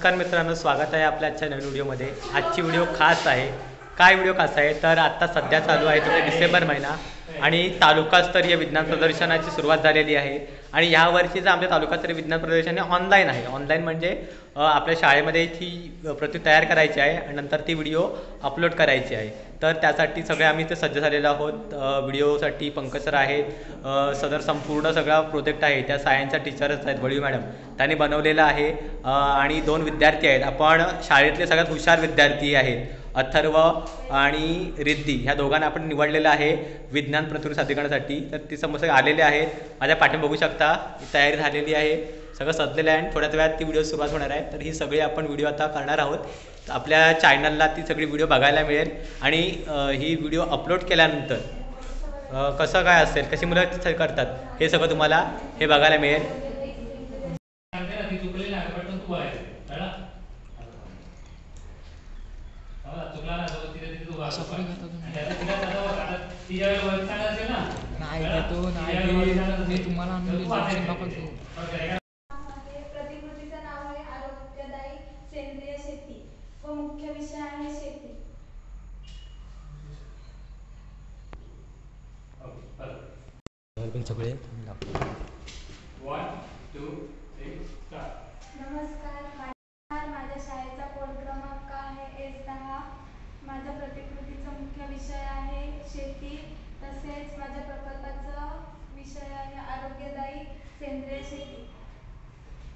नमस्कार मित्रांनो, स्वागत आहे आपल्या आजच्या नवीन व्हिडिओमध्ये। आजची व्हिडिओ खास आहे। काय व्हिडिओ खास आहे तर आता सध्या चालू आहे तो डिसेंबर महिना आणि तालुकास्तरीय विज्ञान प्रदर्शनाची सुरुवात झालेली आहे। आणि ह्या वर्षीचं आमच्या तालुकास्तरीय विज्ञान प्रदर्शन हे ऑनलाईन आहे। ऑनलाईन म्हणजे आपल्या शाळेमध्ये ती प्रति तयार करायची आहे आणि नंतर ती व्हिडिओ अपलोड करायची आहे। तर त्यासाठी सगळे आम्ही ते सज्ज झालेलो आहोत। व्हिडिओसाठी पंकज सर आहेत, सदर संपूर्ण सगळा प्रोजेक्ट आहे त्या सायन्सच्या टीचर्स आहेत वळीव मॅडम, त्यांनी बनवलेला आहे। आणि 2 विद्यार्थी आहेत, आपण शाळेतले सगळ्यात हुशार विद्यार्थी आहेत, अथर्व आणि रिद्धी, ह्या दोघांना आपण निवडलेलं आहे विज्ञान प्रतिनिधी सादरीकरणासाठी। तर ती समोर आलेले आहेत, माझ्या पाठीमागे बघू शकता तयारी झालेली आहे, सगळं सजलेलं आहे आणि थोड्याच वेळात ती व्हिडिओ सुरुवात होणार आहे। तर ही सगळी आपण व्हिडिओ आता करणार आहोत। आपल्या चॅनलला ती सगळी व्हिडिओ बघायला मिळेल आणि ही व्हिडिओ अपलोड केल्यानंतर कसं काय असेल, कशी मुलं करतात हे सगळं तुम्हाला हे बघायला मिळेल। प्रतिकृतीचं नाव आहे आरोग्यदायी सेंद्रिय शेती व मुख्य विषय आहे शेती। नमस्कार, माझ्या शाळेचा कोड क्रमांक आहे S10। माझ्या प्रतिकृतीचा मुख्य विषय आहे शेती, तसेच माझ्या प्रकल्पाचा विषय आहे आरोग्यदायी सेंद्रिय शेती।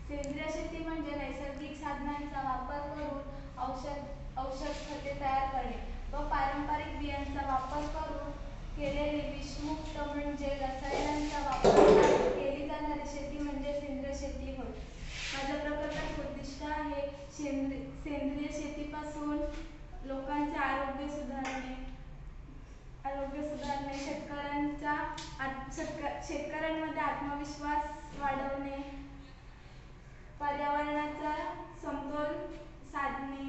सेंद्रिय शेती म्हणजे नैसर्गिक साधनांचा वापर करून औषध खते तयार करणे व पारंपरिक बियांचा वापर करून केलेली विषमुक्त म्हणजे रसायनांचा वापर केली जाणारी शेती म्हणजे सेंद्रिय शेती होय। माझ्या प्रकल्पाचे उद्दिष्ट आहे सेंद्रिय शेतीपासून लोकांचे आरोग्य सुधारणे, शेतकऱ्यांमध्ये आत्मविश्वास वाढवणे, पर्यावरणाचा समतोल साधणे,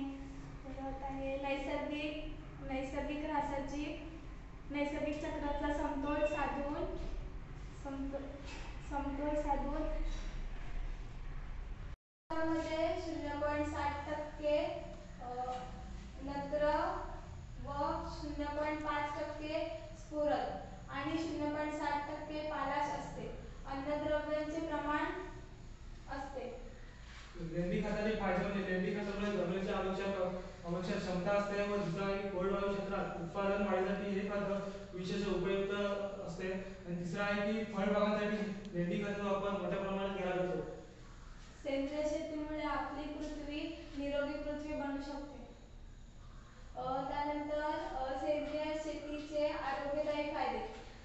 नैसर्गिक चक्राचा समतोल साधून मध्ये 0.60% नत्र व 0.5% स्फुरद आणि 0.60% पालाश असते। अन्नद्रव्यांचे प्रमाण असते। लेंडी खताचे फायदे, लेंडी खतामुळे जमिनीची आवश्यक क्षमता असते व दुसरा आहे कोरडवाहू क्षेत्रात उत्पादन वाढीसाठी हे खत विशेष उपयुक्त असते। आणि तिसरा आहे की फळबागांसाठी लेंडी खताचा वापर मोठ्या प्रमाणात केला जातो। सेंद्रिय शेतीमुळे आपली पृथ्वी निरोगी पृथ्वी बनू शकते। त्यानंतर सेंद्रिय शेतीचे आरोग्यदायी फायदे,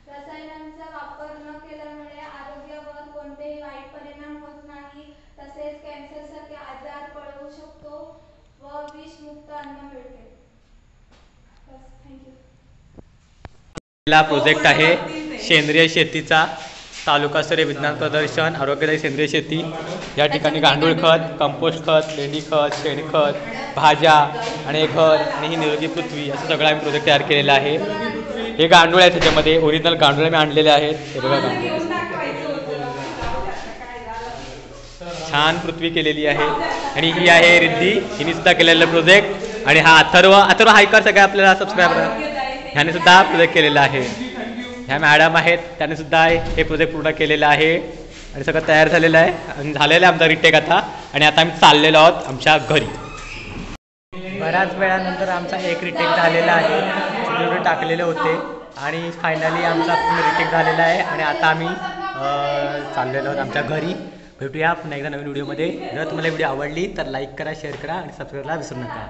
रसायनांचा वापर न केल्यामुळे आरोग्यावर कोणतेही वाईट परिणाम होत नाही, तसेच कॅन्सर सारखे आजार पळवू शकतो व विषमुक्त अन्न मिळते। थँक्यू। पहिला प्रोजेक्ट आहे सेंद्रिय शेतीचा, तालुकास्तरीय विज्ञान प्रदर्शन आरोग्यदायी सेंद्रिय शेती। या ठिकाणी गांडूळ खत, कंपोस्ट खत, लेंडी खत, शेणखत, भाज्या आणि घर आणि ही निरोगी पृथ्वी असं सगळं आम्ही प्रोजेक्ट तयार केलेला आहे। हे गांडूळ आहे, त्याच्यामध्ये ओरिजिनल गांडूळ मी आणलेले आहेत, हे बघा गांडूळ, छान पृथ्वी केलेली आहे। आणि ही आहे रिद्धी, हिने सुद्धा केलेला प्रोजेक्ट। आणि हा अथर्व हाय कर सगळ्या आपल्याला सबस्क्रायबर, ह्याने सुद्धा प्रोजेक्ट केलेला आहे। ह्या मॅडम आहेत, त्याने सुद्धा हे प्रोजेक्ट पूर्ण केलेलं आहे आणि सगळं तयार झालेलं आहे आणि झालेलं आहे आमचा रिटेक आता। आणि आता आम्ही चाललेलो आहोत आमच्या घरी। बऱ्याच वेळानंतर आमचा एक रिटेक झालेला आहे, व्हिडिओ टाकलेले होते आणि फायनली आमचा पूर्ण रिटेक झालेला आहे आणि आता आम्ही चाललेलो आहोत आमच्या घरी। भेटूया पुन्हा एकदा नवीन व्हिडिओमध्ये। जर तुम्हाला व्हिडिओ आवडली तर लाईक करा, शेअर करा आणि सबस्क्राईब करायला विसरू नका।